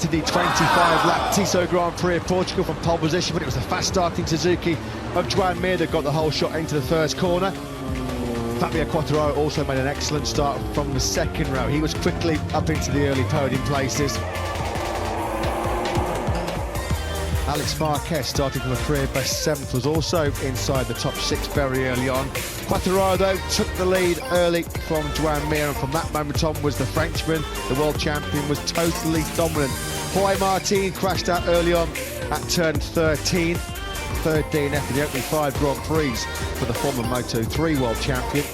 to the 25-lap Tissot Grand Prix of Portugal from pole position, but it was the fast-starting Suzuki of Joan Mir that got the whole shot into the first corner. Fabio Quartararo also made an excellent start from the second row. He was quickly up into the early podium places. Alex Marquez, starting from a career best 7th, was also inside the top 6 very early on. Quartararo, though, took the lead early from Joan Mir, and from that moment on was the Frenchman, the world champion, was totally dominant. Jorge Martin crashed out early on at turn 13. Third DNF in the opening 5 Grand Prix for the former Moto3 world champion.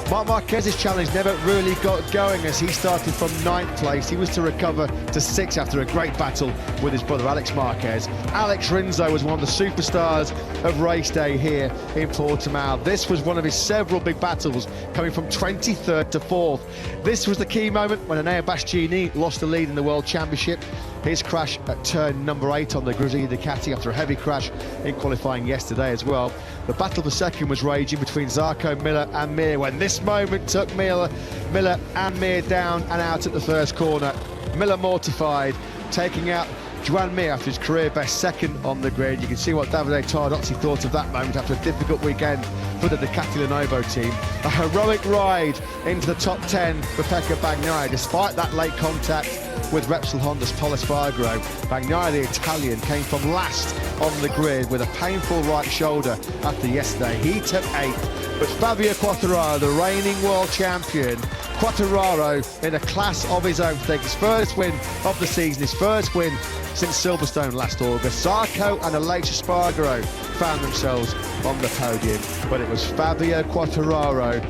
Marc Marquez's challenge never really got going as he started from 9th place. He was to recover to 6th after a great battle with his brother Alex Marquez. Alex Rins was one of the superstars of race day here in Portimao. This was one of his several big battles, coming from 23rd to 4th. This was the key moment when Enea Bastianini lost the lead in the World Championship. His crash at turn number 8 on the Gresini Ducati after a heavy crash in qualifying yesterday as well. The battle for second was raging between Zarco, Miller and Mir when this moment took Miller and Mir down and out at the first corner. Miller mortified, taking out Joan Mir after his career best 2nd on the grid. You can see what Davide Tardozzi thought of that moment after a difficult weekend for the Ducati Lenovo team. A heroic ride into the top 10 for Pecco Bagnaia, despite that late contact with Repsol Honda's Pol Espargaro. Bagnaia, the Italian, came from last on the grid with a painful right shoulder after yesterday. He took 8th, but Fabio Quartararo, the reigning world champion, Quartararo in a class of his own, his first win of the season, his first win since Silverstone last August. Zarco and Alex Espargaro found themselves on the podium, but it was Fabio Quartararo,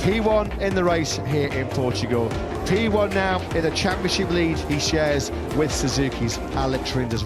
P1 in the race here in Portugal. P1 now in a championship lead he shares with Suzuki's Alex Rins.